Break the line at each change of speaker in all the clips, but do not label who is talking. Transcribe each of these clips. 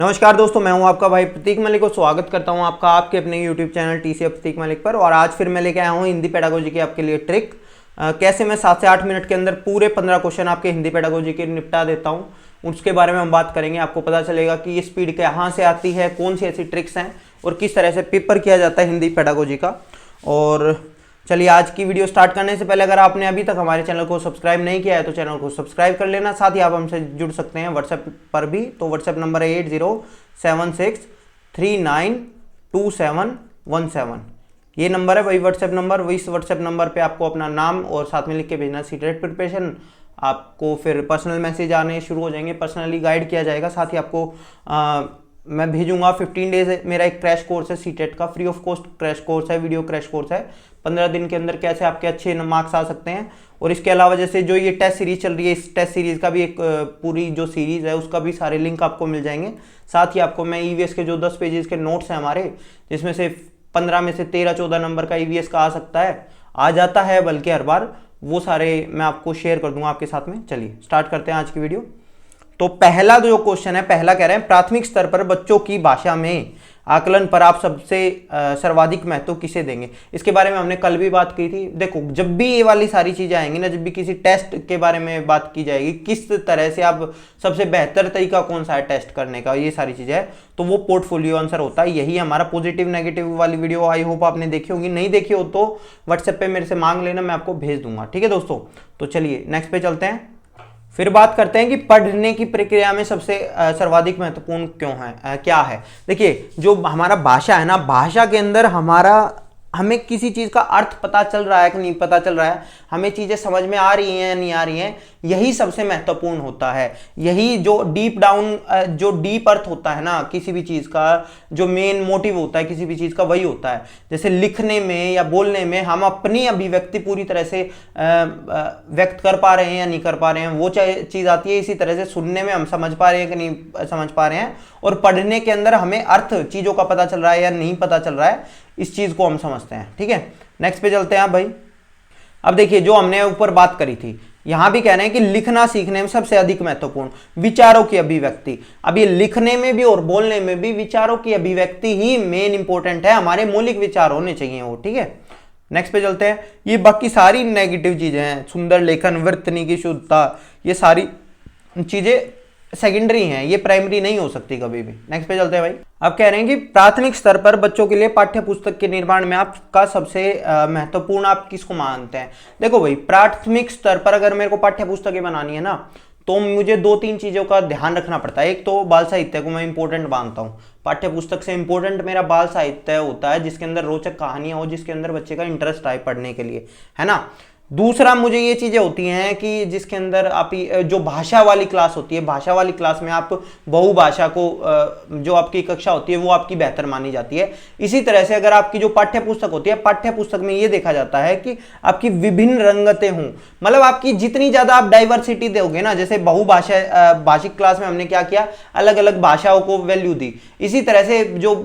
नमस्कार दोस्तों, मैं हूं आपका भाई प्रतीक मलिक और स्वागत करता हूं आपका आपके अपने यूट्यूब चैनल टीसीएफ प्रतीक मलिक पर। और आज फिर मैं लेके आया हूं हिंदी पेडागोजी की आपके लिए ट्रिक। कैसे मैं 7 से 8 मिनट के अंदर पूरे 15 क्वेश्चन आपके हिंदी पेडागोजी के निपटा देता हूं, उसके बारे में हम बात करेंगे। आपको पता चलेगा कि ये स्पीड कहाँ से आती है, कौन सी ऐसी ट्रिक्स हैं और किस तरह से पेपर किया जाता है हिंदी पेडागोजी का। और चलिए आज की वीडियो स्टार्ट करने से पहले अगर आपने अभी तक हमारे चैनल को सब्सक्राइब नहीं किया है तो चैनल को सब्सक्राइब कर लेना। साथ ही आप हमसे जुड़ सकते हैं व्हाट्सएप पर भी। तो व्हाट्सएप नंबर है 8076392717। ये नंबर है वही व्हाट्सएप नंबर। इस व्हाट्सएप नंबर पे आपको अपना नाम और साथ में लिख के भेजना सीटेट प्रिपरेशन। आपको फिर पर्सनल मैसेज आने शुरू हो जाएंगे, पर्सनली गाइड किया जाएगा। साथ ही आपको मैं भेजूंगा 15 डेज मेरा एक क्रैश कोर्स है सीटेट का, free of cost crash course है, वीडियो क्रैश कोर्स है। 15 दिन के अंदर कैसे आपके अच्छे मार्क्स आ सकते हैं। और इसके अलावा जैसे जो ये टेस्ट सीरीज चल रही है, इस टेस्ट सीरीज का भी एक पूरी जो सीरीज है उसका भी सारे लिंक आपको मिल जाएंगे। साथ ही आपको मैं ईवीएस के जो 10 पेजेस के नोट्स हैं हमारे, जिसमें से 15 में से 13-14 नंबर का ईवीएस का आ सकता है, आ जाता है बल्कि हर बार, वो सारे मैं आपको शेयर कर दूंगा आपके साथ में। चलिए स्टार्ट करते हैं आज की वीडियो। तो पहला जो क्वेश्चन है, पहला कह रहे हैं प्राथमिक स्तर पर बच्चों की भाषा में आकलन पर आप सबसे सर्वाधिक महत्व किसे देंगे। इसके बारे में हमने कल भी बात की थी। देखो, जब भी ये वाली सारी चीजें आएंगी ना, जब भी किसी टेस्ट के बारे में बात की जाएगी, किस तरह से आप सबसे बेहतर तरीका कौन सा है टेस्ट करने का, ये सारी चीजें है, तो वो पोर्टफोलियो आंसर होता है। यही हमारा पॉजिटिव नेगेटिव वाली वीडियो आई होप आपने देखी होगी। नहीं देखी हो तो व्हाट्सएप पे मेरे से मांग लेना, मैं आपको भेज दूंगा। ठीक है दोस्तों, तो चलिए नेक्स्ट पे चलते हैं। फिर बात करते हैं कि पढ़ने की प्रक्रिया में सबसे सर्वाधिक महत्वपूर्ण क्यों है, क्या है। देखिए, जो हमारा भाषा है ना, भाषा के अंदर हमें किसी चीज का अर्थ पता चल रहा है कि नहीं पता चल रहा है, हमें चीजें समझ में आ रही हैं या नहीं आ रही हैं, यही सबसे महत्वपूर्ण होता है। यही जो डीप डाउन, जो डीप अर्थ होता है ना किसी भी चीज का, जो मेन मोटिव होता है किसी भी चीज का, वही होता है। जैसे लिखने में या बोलने में हम अपनी अभिव्यक्ति पूरी तरह से व्यक्त कर पा रहे हैं या नहीं कर पा रहे हैं, वो चीज आती है। इसी तरह से सुनने में हम समझ पा रहे हैं कि नहीं समझ पा रहे हैं, और पढ़ने के अंदर हमें अर्थ चीजों का पता चल रहा है या नहीं पता चल रहा है, इस चीज को हम समझते हैं। ठीक है, नेक्स्ट पे चलते हैं आप भाई। अब देखिए, जो हमने ऊपर बात करी थी, यहां भी कह रहे हैं कि लिखना सीखने में सबसे अधिक महत्वपूर्ण विचारों की अभिव्यक्ति। अब ये लिखने में भी और बोलने में भी विचारों की अभिव्यक्ति ही मेन इंपॉर्टेंट है, हमारे मौलिक विचार होने चाहिए वो। ठीक है, नेक्स्ट पे चलते हैं। ये बाकी सारी नेगेटिव चीजें हैं, सुंदर लेखन, वर्तनी की शुद्धता, ये सारी चीजें सेकेंडरी हैं, ये प्राइमरी नहीं हो सकती कभी भी। नेक्स्ट पे चलते हैं भाई। अब कह रहे हैं कि प्राथमिक स्तर पर बच्चों के लिए पाठ्य पुस्तक के निर्माण में आपका सबसे महत्वपूर्ण आप किसको मानते हैं। देखो भाई, प्राथमिक स्तर पर अगर मेरे को पाठ्य पुस्तकें बनानी है ना, तो मुझे 2-3 चीजों का ध्यान रखना पड़ता है। एक तो बाल साहित्य को मैं इंपॉर्टेंट मानता हूँ। पाठ्य पुस्तक से इंपॉर्टेंट मेरा बाल साहित्य होता है, जिसके अंदर रोचक कहानियां हो, जिसके अंदर बच्चे का इंटरेस्ट आए पढ़ने के लिए, है ना। दूसरा, मुझे ये चीजें होती हैं कि जिसके अंदर आप जो भाषा वाली क्लास होती है, भाषा वाली क्लास में आप बहुभाषा को, जो आपकी कक्षा होती है वो आपकी बेहतर मानी जाती है। इसी तरह से अगर आपकी जो पाठ्य पुस्तक होती है, पाठ्य पुस्तक में ये देखा जाता है कि आपकी विभिन्न रंगतें हों, मतलब आपकी जितनी ज्यादा आप डाइवर्सिटी दोगे ना, जैसे बहुभाषा भाषिक क्लास में हमने क्या किया, अलग अलग भाषाओं को वैल्यू दी। इसी तरह से जो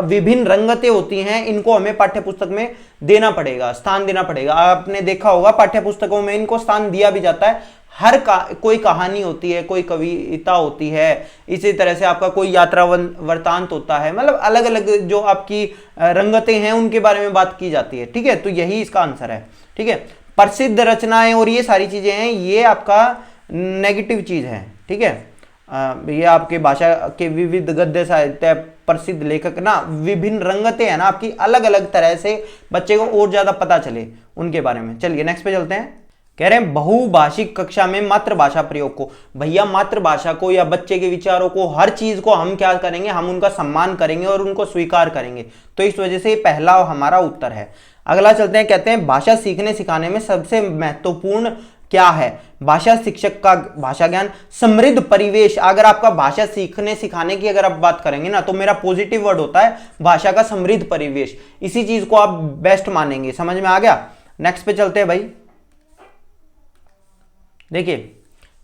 विभिन्न रंगतें होती हैं, इनको हमें पाठ्य पुस्तक में देना पड़ेगा, स्थान देना पड़ेगा। आपने देखा होगा पाठ्य पुस्तकों में इनको स्थान दिया भी जाता है। कोई कहानी होती है, कोई कविता होती है, इसी तरह से आपका कोई यात्रा वृतांत होता है, मतलब अलग अलग जो आपकी रंगतें हैं उनके बारे में बात की जाती है। ठीक है, तो यही इसका आंसर है। ठीक है, प्रसिद्ध रचनाएं और ये सारी चीजें हैं, ये आपका नेगेटिव चीज है। ठीक है, ये आपके भाषा के विविध गद्य साहित्य, प्रसिद्ध लेखक ना, विभिन्न रंगतें हैं ना आपकी, अलग अलग तरह से बच्चे को और ज्यादा पता चले उनके बारे में। चलिए नेक्स्ट पे चलते हैं। कह रहे हैं बहुभाषिक कक्षा में मातृभाषा प्रयोग को। भैया, मातृभाषा को या बच्चे के विचारों को, हर चीज को हम क्या करेंगे, हम उनका सम्मान करेंगे और उनको स्वीकार करेंगे। तो इस वजह से पहला हमारा उत्तर है। अगला चलते हैं, कहते हैं भाषा सीखने सिखाने में सबसे महत्वपूर्ण क्या है। भाषा शिक्षक का भाषा ज्ञान, समृद्ध परिवेश। अगर आपका भाषा सीखने सिखाने की अगर आप बात करेंगे ना, तो मेरा पॉजिटिव वर्ड होता है भाषा का समृद्ध परिवेश। इसी चीज को आप बेस्ट मानेंगे। समझ में आ गया। नेक्स्ट पे चलते हैं भाई। देखिए,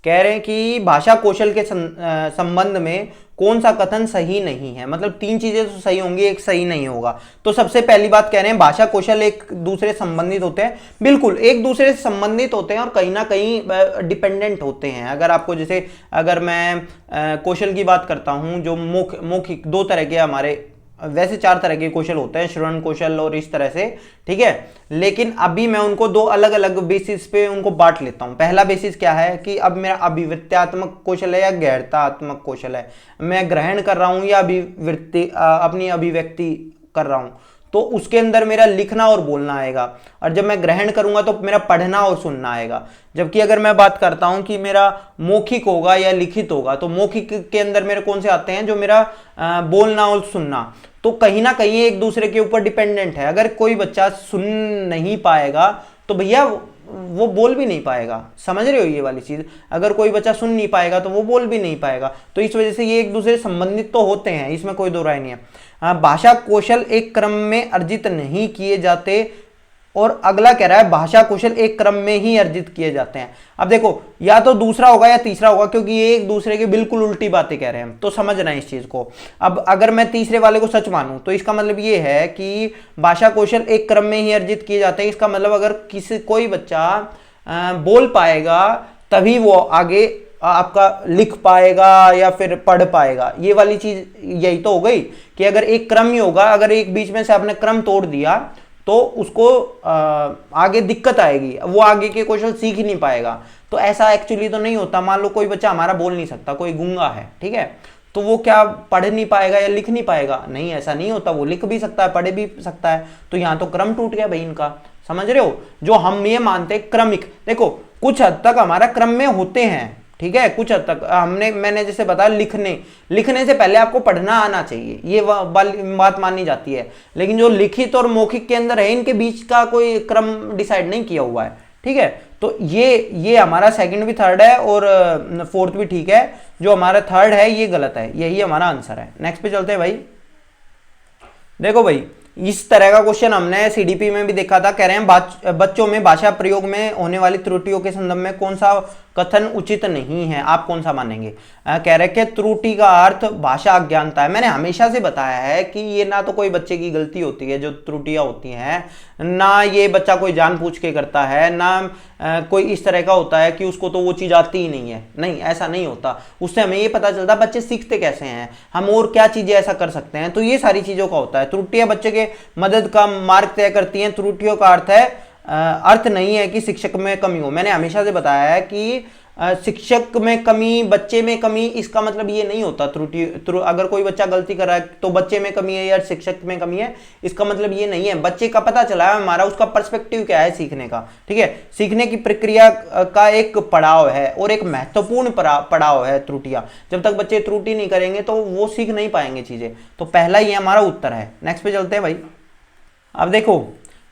कह रहे हैं कि भाषा कौशल के संबंध में कौन सा कथन सही नहीं है, मतलब तीन चीजें तो सही होंगी, एक सही नहीं होगा। तो सबसे पहली बात कह रहे हैं भाषा कौशल एक दूसरे से संबंधित होते हैं, बिल्कुल एक दूसरे से संबंधित होते हैं और कहीं ना कहीं डिपेंडेंट होते हैं। अगर आपको जैसे अगर मैं कौशल की बात करता हूं, जो मौखिक दो तरह के हमारे, वैसे चार तरह के कौशल होते हैं, श्रवण कौशल और इस तरह से, ठीक है। लेकिन अभी मैं उनको दो अलग अलग बेसिस पे उनको बांट लेता हूं। पहला बेसिस क्या है कि अब मेरा अभिव्यक्त्यात्मक कौशल है या गैरतात्मक कौशल है, मैं ग्रहण कर रहा हूं या अभिव्यक्ति अपनी अभिव्यक्ति कर रहा हूं, तो उसके अंदर मेरा लिखना और बोलना आएगा। और जब मैं ग्रहण करूंगा तो मेरा पढ़ना और सुनना आएगा। जबकि अगर मैं बात करता हूं कि मेरा मौखिक होगा या लिखित होगा, तो मौखिक के अंदर मेरे कौन से आते हैं, जो मेरा बोलना और सुनना, तो कहीं ना कहीं एक दूसरे के ऊपर डिपेंडेंट है। अगर कोई बच्चा सुन नहीं पाएगा तो भैया वो बोल भी नहीं पाएगा, समझ रहे हो ये वाली चीज। अगर कोई बच्चा सुन नहीं पाएगा तो वो बोल भी नहीं पाएगा। तो इस वजह से ये एक दूसरे से संबंधित तो होते हैं, इसमें कोई दो राय नहीं है। भाषा कौशल एक क्रम में अर्जित नहीं किए जाते, और अगला कह रहा है भाषा कौशल एक क्रम में ही अर्जित किए जाते हैं। अब देखो या तो दूसरा होगा या तीसरा होगा, क्योंकि ये एक दूसरे के बिल्कुल उल्टी बातें कह रहे हैं, तो समझ रहे हैं इस चीज को। अब अगर मैं तीसरे वाले को सच मानूं तो इसका मतलब ये है कि भाषा कौशल एक क्रम में ही अर्जित किए जाते हैं। इसका मतलब अगर कोई बच्चा बोल पाएगा तभी वो आगे आपका लिख पाएगा या फिर पढ़ पाएगा। ये वाली चीज यही तो हो गई कि अगर एक क्रम ही होगा, अगर एक बीच में से आपने क्रम तोड़ दिया तो उसको आगे दिक्कत आएगी, वो आगे के कौशल सीख ही नहीं पाएगा। तो ऐसा एक्चुअली तो नहीं होता। मान लो कोई बच्चा हमारा बोल नहीं सकता, कोई गूंगा है, ठीक है, तो वो क्या पढ़ नहीं पाएगा या लिख नहीं पाएगा? नहीं, ऐसा नहीं होता, वो लिख भी सकता है, पढ़ भी सकता है। तो यहाँ तो क्रम टूट गया भाई इनका, समझ रहे हो। जो हम ये मानते क्रमिक, देखो कुछ हद तक हमारा क्रम में होते हैं, ठीक है, कुछ हद तक मैंने जैसे बताया लिखने से पहले आपको पढ़ना आना चाहिए, ये बात मानी जाती है। लेकिन जो लिखित और मौखिक के अंदर है, इनके बीच का कोई क्रम डिसाइड नहीं किया हुआ है, ठीक है। तो ये हमारा सेकंड भी थर्ड है और फोर्थ भी ठीक है। जो हमारा थर्ड है ये गलत है, यही हमारा आंसर है। नेक्स्ट पे चलते हैं भाई। देखो भाई इस तरह का क्वेश्चन हमने सीडीपी में भी देखा था। कह रहे हैं बच्चों में भाषा प्रयोग में होने वाली त्रुटियों के संदर्भ में कौन सा कथन उचित नहीं है, आप कौन सा मानेंगे? कह रहे हैं कि त्रुटि का अर्थ भाषा अज्ञानता है। मैंने हमेशा से बताया है कि ये ना तो कोई बच्चे की गलती होती है जो त्रुटियां होती हैं, ना ये बच्चा कोई जानबूझ के करता है, ना कोई इस तरह का होता है कि उसको तो वो चीज आती ही नहीं है। नहीं, ऐसा नहीं होता। उससे हमें ये पता चलता बच्चे सीखते कैसे हैं, हम और क्या चीजें ऐसा कर सकते हैं। तो ये सारी चीजों का होता है। त्रुटियां बच्चे के मदद का मार्ग तय करती हैं। त्रुटियों का अर्थ नहीं है कि शिक्षक में कमी हो। मैंने हमेशा से बताया है कि शिक्षक में कमी, बच्चे में कमी, इसका मतलब ये नहीं होता अगर कोई बच्चा गलती कर रहा है तो बच्चे में कमी है या शिक्षक में कमी है, इसका मतलब ये नहीं है। बच्चे का पता चला है हमारा, उसका पर्सपेक्टिव क्या है सीखने का, ठीक है। सीखने की प्रक्रिया का एक पड़ाव है और एक महत्वपूर्ण पड़ाव है त्रुटियां। जब तक बच्चे त्रुटि नहीं करेंगे तो वो सीख नहीं पाएंगे चीजें। तो पहला ही हमारा उत्तर है। नेक्स्ट पे चलते हैं भाई। अब देखो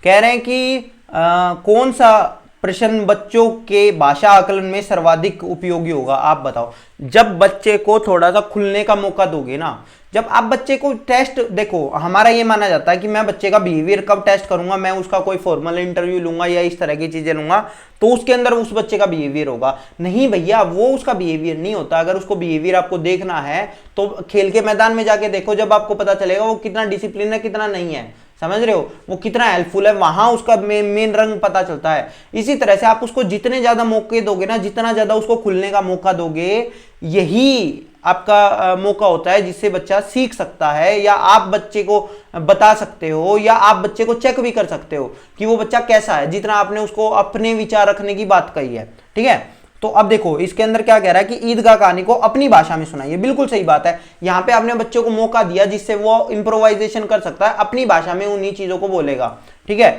कह रहे हैं कि कौन सा प्रश्न बच्चों के भाषा आकलन में सर्वाधिक उपयोगी होगा, आप बताओ। जब बच्चे को थोड़ा सा खुलने का मौका दोगे ना, जब आप बच्चे को टेस्ट, देखो हमारा ये माना जाता है कि मैं बच्चे का बिहेवियर कब टेस्ट करूंगा, मैं उसका कोई फॉर्मल इंटरव्यू लूंगा या इस तरह की चीजें लूंगा तो उसके अंदर उस बच्चे का बिहेवियर होगा। नहीं भैया, वो उसका बिहेवियर नहीं होता। अगर उसको बिहेवियर आपको देखना है तो खेल के मैदान में जाके देखो, जब आपको पता चलेगा वो कितना डिसिप्लिन है कितना नहीं है, समझ रहे हो, वो कितना हेल्पफुल है, वहां उसका मेन रंग पता चलता है। इसी तरह से आप उसको जितने ज्यादा मौके दोगे ना, जितना ज्यादा उसको खुलने का मौका दोगे, यही आपका मौका होता है जिससे बच्चा सीख सकता है, या आप बच्चे को बता सकते हो या आप बच्चे को चेक भी कर सकते हो कि वो बच्चा कैसा है, जितना आपने उसको अपने विचार रखने की बात कही है, ठीक है। तो अब देखो इसके अंदर क्या कह रहा है कि ईदगाह कहानी को अपनी भाषा में सुनाइए। बिल्कुल सही बात है। यहां पे आपने बच्चों को मौका दिया जिससे वो इंप्रोवाइजेशन कर सकता है, अपनी भाषा में उन्हीं चीजों को बोलेगा, ठीक है।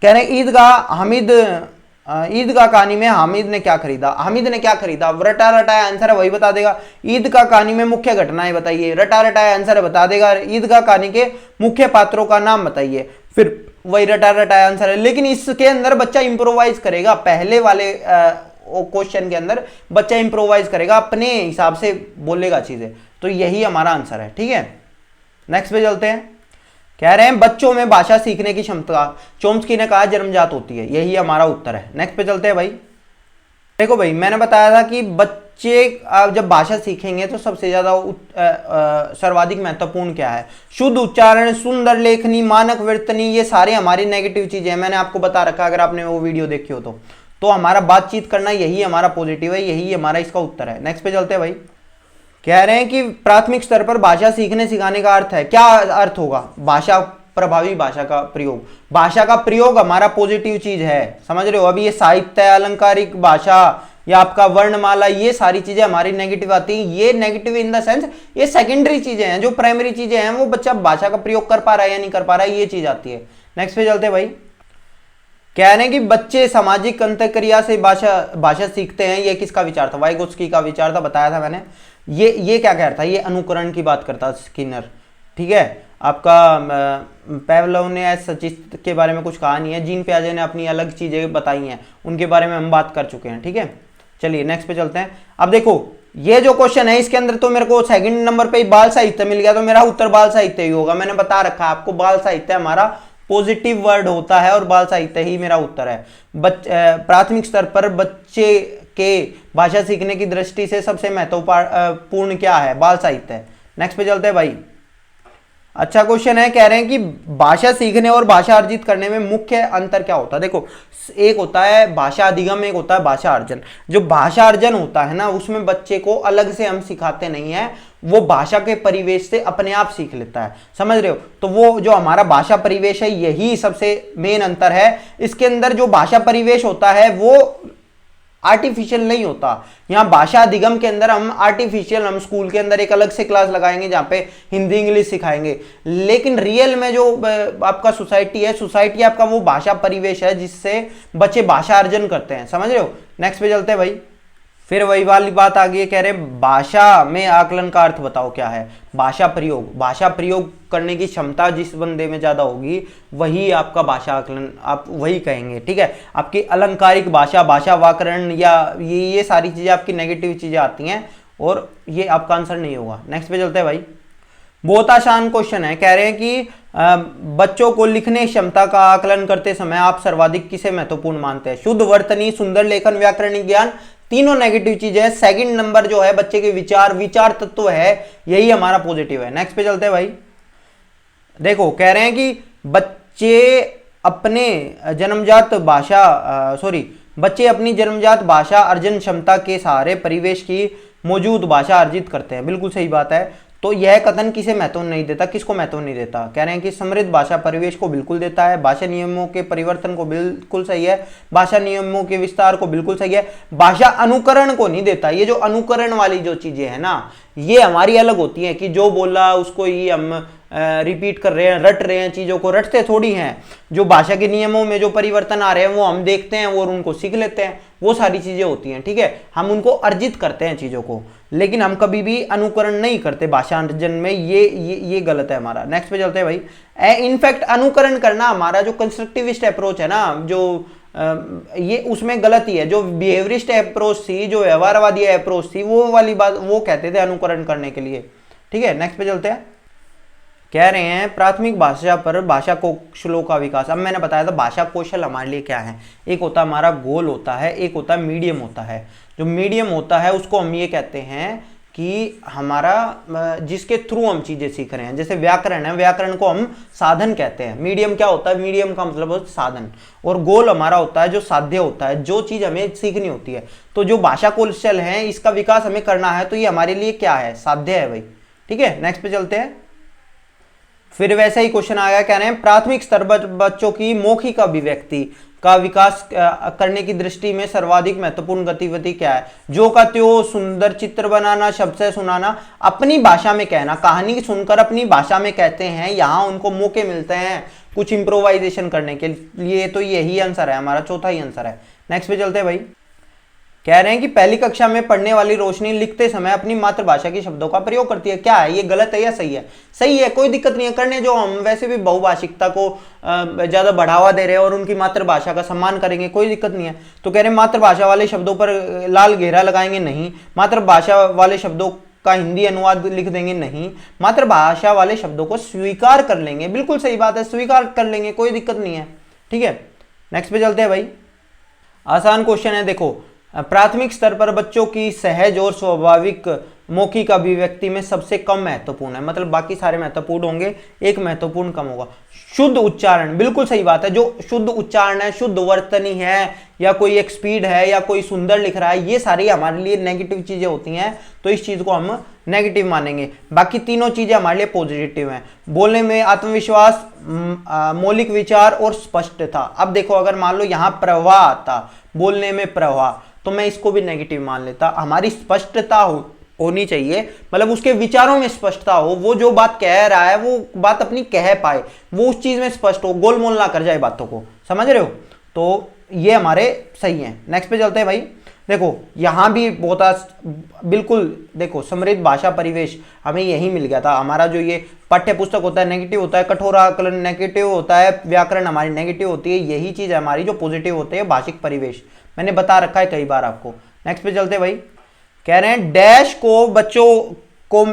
कह रहे हैं ईदगाह कहानी में हामिद ने क्या खरीदा। हामिद ने क्या खरीदा, रटा रटाया आंसर है वही बता देगा। ईदगाह कहानी में मुख्य घटनाएं बताइए, रटा रटाया आंसर है बता देगा। ईदगाह कहानी के मुख्य पात्रों का नाम बताइए, फिर वही रटा रटाया आंसर है। लेकिन इसके अंदर बच्चा इंप्रोवाइज करेगा। पहले वाले क्वेश्चन के अंदर बच्चा इंप्रोवाइज करेगा, अपने हिसाब से बोलेगा चीजें। तो यही हमारा आंसर है, ठीक है। नेक्स्ट पे चलते हैं। कह रहे हैं बच्चों में भाषा सीखने की क्षमता चोम्स्की ने कहा जन्मजात होती है, यही हमारा उत्तर है। नेक्स्ट पे चलते हैं भाई। देखो भाई मैंने बताया था कि बच्चे जब भाषा सीखेंगे तो सबसे ज्यादा सर्वाधिक महत्वपूर्ण क्या है? शुद्ध उच्चारण, सुंदर लेखनी, मानक वर्तनी, ये सारे हमारी नेगेटिव चीजें हैं। मैंने आपको बता रखा, अगर आपने वो वीडियो देखी हो तो हमारा बातचीत करना यही हमारा पॉजिटिव है, यही हमारा इसका उत्तर है। नेक्स्ट पे चलते हैं भाई। कह रहे हैं कि प्राथमिक स्तर पर भाषा सीखने सिखाने का अर्थ है, क्या अर्थ होगा? भाषा, प्रभावी भाषा का प्रयोग, भाषा का प्रयोग हमारा पॉजिटिव चीज है, समझ रहे हो? अभी ये साहित्य, अलंकारिक भाषा या आपका वर्णमाला, ये सारी चीजें हमारी नेगेटिव आती हैं। ये नेगेटिव इन द सेंस ये सेकेंडरी चीजें हैं, जो प्राइमरी चीजें हैं वो बच्चा भाषा का प्रयोग कर पा रहा है या नहीं कर पा रहा है, ये चीज आती है। नेक्स्ट पे चलते हैं भाई। कह रहे हैं कि बच्चे सामाजिक अंतःक्रिया से भाषा सीखते हैं, ये किसका विचार था? वाइगोत्स्की का विचार था, बताया था मैंने। ये क्या कह रहा था? ये अनुकरण की बात करता स्किनर, ठीक है। आपका पेवलोव ने ऐसा चीज के बारे में कुछ कहा नहीं है, जीन पियाजे ने अपनी अलग चीजें बताई हैं, उनके बारे में हम बात कर चुके हैं, ठीक है। चलिए नेक्स्ट पे चलते हैं। अब देखो ये जो क्वेश्चन है इसके अंदर तो मेरे को सेकंड नंबर पे ही बाल साहित्य मिल गया, तो मेरा उत्तर बाल साहित्य ही होगा। मैंने बता रखा है आपको, बाल साहित्य हमारा पॉजिटिव वर्ड होता है और बाल साहित्य ही मेरा उत्तर है। प्राथमिक स्तर पर बच्चे के भाषा सीखने की दृष्टि से सबसे महत्वपूर्ण क्या है? बाल साहित्य। नेक्स्ट पे चलते हैं भाई। अच्छा क्वेश्चन है, कह रहे हैं कि भाषा सीखने और भाषा अर्जित करने में मुख्य अंतर क्या होता है? देखो, एक होता है भाषा अधिगम, एक होता है भाषा अर्जन। जो भाषा अर्जन होता है ना, उसमें बच्चे को अलग से हम सिखाते नहीं है, वो भाषा के परिवेश से अपने आप सीख लेता है, समझ रहे हो? तो वो जो हमारा भाषा परिवेश है, यही सबसे मेन अंतर है। इसके अंदर जो भाषा परिवेश होता है वो आर्टिफिशियल नहीं होता। यहाँ भाषा अधिगम के अंदर हम आर्टिफिशियल, हम स्कूल के अंदर एक अलग से क्लास लगाएंगे जहाँ पे हिंदी इंग्लिश सिखाएंगे, लेकिन रियल में जो आपका सोसाइटी है, सोसाइटी आपका वो भाषा परिवेश है जिससे बच्चे भाषा अर्जन करते हैं, समझ रहे हो? नेक्स्ट पे चलते हैं भाई। फिर वही वाली बात आ गई, कह रहे भाषा में आकलन का अर्थ बताओ क्या है? भाषा प्रयोग, भाषा प्रयोग करने की क्षमता जिस बंदे में ज्यादा होगी वही आपका भाषा आकलन, आप वही कहेंगे, ठीक है। आपकी अलंकारिक भाषा, भाषा व्याकरण या ये सारी चीजें आपकी नेगेटिव चीजें आती हैं और ये आपका आंसर नहीं होगा। नेक्स्ट पे चलते हैं भाई। बहुत आसान क्वेश्चन है, कह रहे हैं कि बच्चों को लिखने क्षमता का आकलन करते समय आप सर्वाधिक किसे महत्वपूर्ण मानते हैं? शुद्ध वर्तनी, सुंदर लेखन, व्याकरणिक ज्ञान, तीनों नेगेटिव चीजें हैं। सेकंड नंबर जो है बच्चे के विचार तत्व है, यही हमारा पॉजिटिव है। नेक्स्ट पे चलते हैं भाई। देखो कह रहे हैं कि बच्चे अपनी जन्मजात भाषा अर्जन क्षमता के सहारे परिवेश की मौजूद भाषा अर्जित करते हैं। बिल्कुल सही बात है। तो यह कथन किसे महत्व नहीं देता? किसको महत्व नहीं देता? कह रहे हैं कि समृद्ध भाषा परिवेश को बिल्कुल देता है, भाषा नियमों के परिवर्तन को बिल्कुल सही है, भाषा नियमों के विस्तार को बिल्कुल सही है, भाषा अनुकरण को नहीं देता। ये जो अनुकरण वाली जो चीजें है ना, ये हमारी अलग होती हैं कि जो बोला उसको ही हम रिपीट कर रहे हैं, रट रहे हैं, चीजों को रटते थोड़ी हैं। जो भाषा के नियमों में जो परिवर्तन आ रहे हैं वो हम देखते हैं और उनको सीख लेते हैं, वो सारी चीजें होती हैं, ठीक है। हम उनको अर्जित करते हैं चीजों को, लेकिन हम कभी भी अनुकरण नहीं करते भाषा अर्जन में, ये गलत है हमारा। नेक्स्ट पे चलते हैं भाई। इनफैक्ट अनुकरण करना हमारा जो कंस्ट्रक्टिविस्ट अप्रोच है ना, जो ये उसमें गलत ही है। जो बिहेवियरिस्ट अप्रोच थी, जो व्यवहारवादी अप्रोच थी, वो वाली बात वो कहते थे अनुकरण करने के लिए, ठीक है। नेक्स्ट पे चलते हैं। कह रहे हैं प्राथमिक भाषा पर भाषा कौशलों का विकास। अब मैंने बताया था भाषा कौशल हमारे लिए क्या है। एक होता है हमारा गोल होता है, एक होता है मीडियम होता है। जो मीडियम होता है उसको हम ये कहते हैं कि हमारा जिसके थ्रू हम चीजें सीख रहे हैं। जैसे व्याकरण है, व्याकरण को हम साधन कहते हैं। मीडियम क्या होता है? मीडियम का मतलब होता है साधन, और गोल हमारा होता है जो साध्य होता है, जो चीज हमें सीखनी होती है। तो जो भाषा कौशल है इसका विकास हमें करना है, तो ये हमारे लिए क्या है? साध्य है भाई, ठीक है। नेक्स्ट पे चलते हैं। फिर वैसा ही क्वेश्चन आ गया, कह रहे हैं प्राथमिक स्तर बच्चों की मौखिक अभिव्यक्ति का विकास करने की दृष्टि में सर्वाधिक महत्वपूर्ण गतिविधि क्या है? जो का त्यों, सुंदर चित्र बनाना, शब्द से सुनाना, अपनी भाषा में कहना, कहानी सुनकर अपनी भाषा में कहते हैं, यहाँ उनको मौके मिलते हैं कुछ इंप्रोवाइजेशन करने के लिए। तो यही आंसर है हमारा, चौथा ही आंसर है। नेक्स्ट पे चलते हैं भाई। कह रहे हैं कि पहली कक्षा में पढ़ने वाली रोशनी लिखते समय अपनी मातृभाषा के शब्दों का प्रयोग करती है। क्या है ये? गलत है या सही है? सही है, कोई दिक्कत नहीं है करने। जो हम वैसे भी बहुभाषिकता को ज्यादा बढ़ावा दे रहे हैं और उनकी मातृभाषा का सम्मान करेंगे, कोई दिक्कत नहीं है। तो कह रहे हैं मातृभाषा वाले शब्दों पर लाल घेरा लगाएंगे? नहीं। मातृभाषा वाले शब्दों का हिंदी अनुवाद लिख देंगे? नहीं। मातृभाषा वाले शब्दों को स्वीकार कर लेंगे? बिल्कुल सही बात है, स्वीकार कर लेंगे, कोई दिक्कत नहीं है, ठीक है। नेक्स्ट पे चलते हैं भाई। आसान क्वेश्चन है, देखो प्राथमिक स्तर पर बच्चों की सहज और स्वाभाविक मौखिक अभिव्यक्ति में सबसे कम महत्वपूर्ण है, मतलब बाकी सारे महत्वपूर्ण होंगे, एक महत्वपूर्ण कम होगा। शुद्ध उच्चारण, बिल्कुल सही बात है, जो शुद्ध उच्चारण है, शुद्ध वर्तनी है, या कोई एक स्पीड है, या कोई सुंदर लिख रहा है, ये सारी हमारे लिए नेगेटिव चीजें होती हैं, तो इस चीज को हम नेगेटिव मानेंगे। बाकी तीनों चीजें हमारे लिए पॉजिटिव हैं। बोलने में आत्मविश्वास, मौलिक विचार और स्पष्टता। अब देखो, अगर मान लो यहाँ प्रवाह आता, बोलने में प्रवाह, तो मैं इसको भी नेगेटिव मान लेता। हमारी स्पष्टता होनी चाहिए, मतलब उसके विचारों में स्पष्टता हो, वो जो बात कह रहा है वो बात अपनी कह पाए, वो उस चीज में स्पष्ट हो, गोलमोल ना कर जाए बातों को, समझ रहे हो? तो ये हमारे सही है। नेक्स्ट पे चलते हैं भाई। देखो यहां भी बहुत बिल्कुल, देखो समृद्ध भाषा परिवेश हमें यही मिल गया था। हमारा जो ये पाठ्य पुस्तक होता है नेगेटिव होता है, कठोर आकलन नेगेटिव होता है, व्याकरण हमारी नेगेटिव होती है, यही चीज है हमारी जो पॉजिटिव होती है, भाषिक परिवेश। मैंने बता रखा है कई बार आपको। नेक्स्ट पे चलते भाई। कह रहे हैं डैश को बच्चों को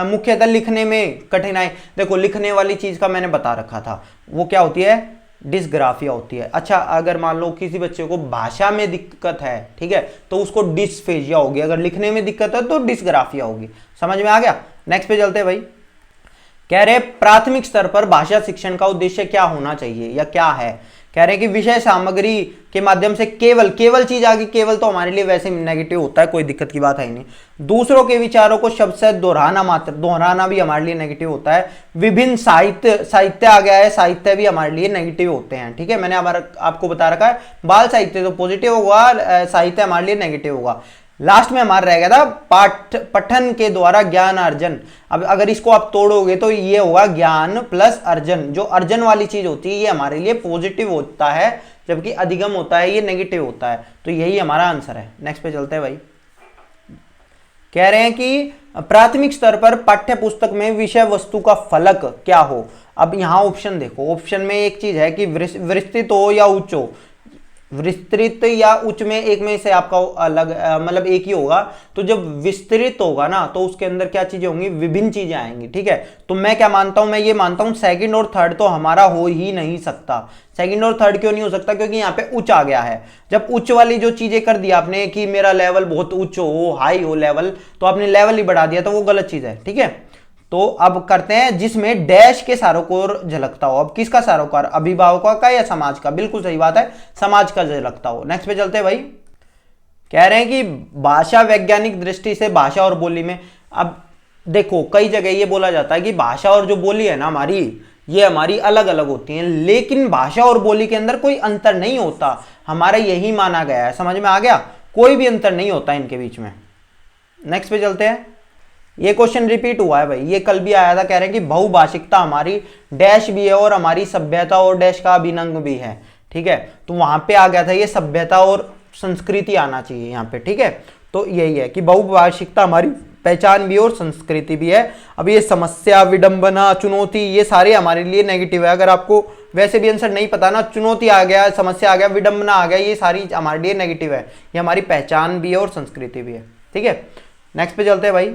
मुख्यतः लिखने में कठिनाई। देखो लिखने वाली चीज का मैंने बता रखा था, वो क्या होती है? डिस्ग्राफिया होती है। अच्छा, अगर मान लो किसी बच्चे को भाषा में दिक्कत है, ठीक है, तो उसको डिस्फेजिया होगी। अगर लिखने में दिक्कत है तो डिस्ग्राफिया होगी। समझ में आ गया? नेक्स्ट पे चलते भाई। कह रहे प्राथमिक स्तर पर भाषा शिक्षण का उद्देश्य क्या होना चाहिए या क्या है? कह रहे हैं कि विषय सामग्री के माध्यम से केवल चीज आ गई, केवल तो हमारे लिए वैसे नेगेटिव होता है, कोई दिक्कत की बात है ही नहीं। दूसरों के विचारों को शब्द से दोहराना, मात्र दोहराना भी हमारे लिए नेगेटिव होता है। विभिन्न साहित्य आ गया है, साहित्य भी हमारे लिए नेगेटिव होते हैं, ठीक है, मैंने आपको बता रखा है। बाल साहित्य तो पॉजिटिव होगा, साहित्य हमारे लिए नेगेटिव होगा। लास्ट में हमारा रह गया था पठन के द्वारा ज्ञान अर्जन। अब अगर इसको आप तोड़ोगे तो ये होगा ज्ञान प्लस अर्जन। जो अर्जन वाली चीज होती है ये हमारे लिए पॉजिटिव होता है, जबकि अधिगम होता है ये नेगेटिव होता है। तो यही हमारा आंसर है। नेक्स्ट पे चलते हैं भाई। कह रहे हैं कि प्राथमिक स्तर पर पाठ्य पुस्तक में विषय वस्तु का फलक क्या हो। अब यहां ऑप्शन देखो, ऑप्शन में एक चीज है कि विस्तृत हो या उच्च हो। विस्तृत या उच्च में एक में से आपका अलग मतलब एक ही होगा। तो जब विस्तृत होगा ना तो उसके अंदर क्या चीजें होंगी? विभिन्न चीजें आएंगी, ठीक है। तो मैं क्या मानता हूं? मैं ये मानता हूं सेकंड और थर्ड तो हमारा हो ही नहीं सकता। सेकंड और थर्ड क्यों नहीं हो सकता? क्योंकि यहाँ पे उच्च आ गया है। जब उच्च वाली जो चीजें कर दिया आपने कि मेरा लेवल बहुत उच्च हो, हाई हो लेवल, तो आपने लेवल ही बढ़ा दिया, तो वो गलत चीज है, ठीक है। तो अब करते हैं जिसमें डैश के सारोकार झलकता हो। अब किसका सारोकार? अभिभावकों का या समाज का? बिल्कुल सही बात है, समाज का झलकता हो। नेक्स्ट पे चलते हैं भाई। कह रहे हैं कि भाषा वैज्ञानिक दृष्टि से भाषा और बोली में, अब देखो कई जगह ये बोला जाता है कि भाषा और जो बोली है ना हमारी, ये हमारी अलग अलग होती हैं, लेकिन भाषा और बोली के अंदर कोई अंतर नहीं होता। हमारा यही माना गया है, समझ में आ गया? कोई भी अंतर नहीं होता इनके बीच में। नेक्स्ट पे चलते हैं। ये क्वेश्चन रिपीट हुआ है भाई, ये कल भी आया था। कह रहे हैं कि बहुभाषिकता हमारी डैश भी है और हमारी सभ्यता और डैश का अभिनंग भी है, ठीक है। तो वहां पे आ गया था ये सभ्यता और संस्कृति आना चाहिए यहाँ पे, ठीक है। तो यही है कि बहुभाषिकता हमारी पहचान भी और संस्कृति भी है। अब ये समस्या, विडंबना, चुनौती, ये सारे हमारे लिए नेगेटिव है। अगर आपको वैसे भी आंसर नहीं पता ना, चुनौती आ गया, समस्या आ गया, विडंबना आ गया, ये सारी हमारे लिए नेगेटिव है। ये हमारी पहचान भी है और संस्कृति भी है, ठीक है। नेक्स्ट पे चलते हैं भाई।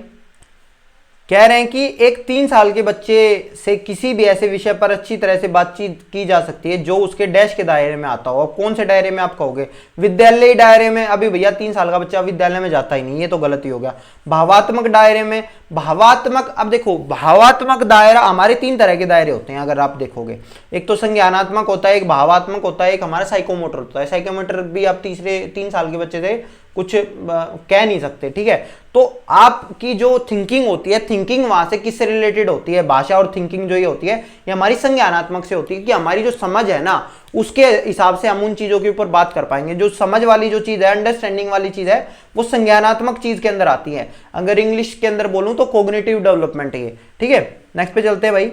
कह रहे हैं कि एक 3 साल के बच्चे से किसी भी ऐसे विषय पर अच्छी तरह से बातचीत की जा सकती है जो उसके डैश के दायरे में आता हो। कौन से दायरे में आप कहोगे? विद्यालय दायरे में। अभी भैया 3 साल का बच्चा विद्यालय में जाता ही नहीं, ये तो गलती हो गया। भावात्मक दायरे में, भावात्मक, अब देखो भावात्मक दायरा, हमारे 3 तरह के दायरे होते हैं अगर आप देखोगे। एक तो संज्ञानात्मक होता है, एक भावात्मक होता है, एक हमारा साइकोमोटर होता है। साइकोमोटर भी आप 3 साल के बच्चे से कुछ कह नहीं सकते, ठीक है। तो आपकी जो थिंकिंग होती है, थिंकिंग वहां से किससे रिलेटेड होती है? भाषा और थिंकिंग जो ये होती है, ये हमारी संज्ञानात्मक से होती है कि हमारी जो समझ है ना, उसके हिसाब से हम उन चीजों के ऊपर बात कर पाएंगे। जो समझ वाली जो चीज है, अंडरस्टैंडिंग वाली चीज है, वो संज्ञानात्मक चीज के अंदर आती है। अगर इंग्लिश के अंदर बोलूं तो कॉग्निटिव डेवलपमेंट है ये, ठीक है। नेक्स्ट पे चलते हैं भाई।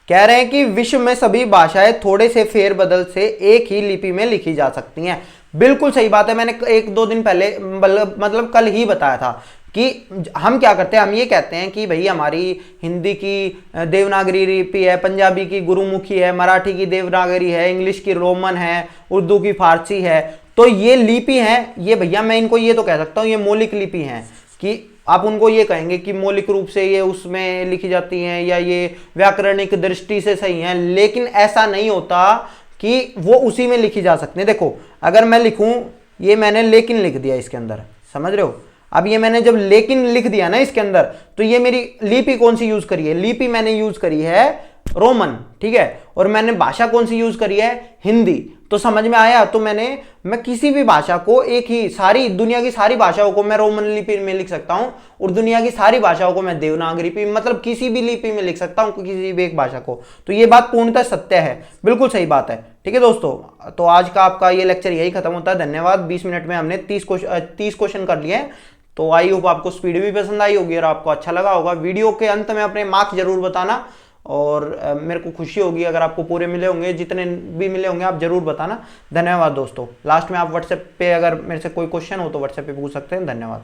कह रहे हैं कि विश्व में सभी भाषाएं थोड़े से फेरबदल से एक ही लिपि में लिखी जा सकती हैं। बिल्कुल सही बात है। मैंने 1-2 दिन पहले मतलब कल ही बताया था कि हम क्या करते हैं, हम ये कहते हैं कि भाई हमारी हिंदी की देवनागरी लिपि है, पंजाबी की गुरुमुखी है, मराठी की देवनागरी है, इंग्लिश की रोमन है, उर्दू की फारसी है। तो ये लिपि है, ये भैया मैं इनको ये तो कह सकता हूँ ये मौलिक लिपि है, कि आप उनको ये कहेंगे कि मौलिक रूप से ये उसमें लिखी जाती हैं या ये व्याकरणिक दृष्टि से सही हैं, लेकिन ऐसा नहीं होता कि वो उसी में लिखी जा सकती है। देखो अगर मैं लिखूं ये मैंने लेकिन लिख दिया इसके अंदर, समझ रहे हो। अब ये मैंने जब लेकिन लिख दिया ना इसके अंदर, तो ये मेरी लिपि कौन सी यूज करी है, लिपि मैंने यूज करी है रोमन, ठीक है। और मैंने भाषा कौन सी यूज करी है, हिंदी। तो समझ में आया। तो मैं किसी भी भाषा को, एक ही सारी दुनिया की सारी भाषाओं को मैं रोमन लिपि में लिख सकता हूं, और दुनिया की सारी भाषाओं को मैं देवनागरी लिपि, मतलब किसी भी लिपि में लिख सकता हूं किसी भी एक भाषा को। तो ये बात पूर्णतः सत्य है, बिल्कुल सही बात है, ठीक है दोस्तों। तो आज का आपका ये लेक्चर यही खत्म होता है। धन्यवाद। 20 मिनट में हमने 30 क्वेश्चन कर लिए हैं। तो आई होप आपको स्पीड भी पसंद आई होगी और आपको अच्छा लगा होगा। वीडियो के अंत में अपने मार्क्स जरूर बताना, और मेरे को खुशी होगी अगर आपको पूरे मिले होंगे, जितने भी मिले होंगे आप जरूर बताना। धन्यवाद दोस्तों। लास्ट में आप व्हाट्सएप पे अगर मेरे से कोई क्वेश्चन हो तो व्हाट्सएप पे पूछ सकते हैं। धन्यवाद।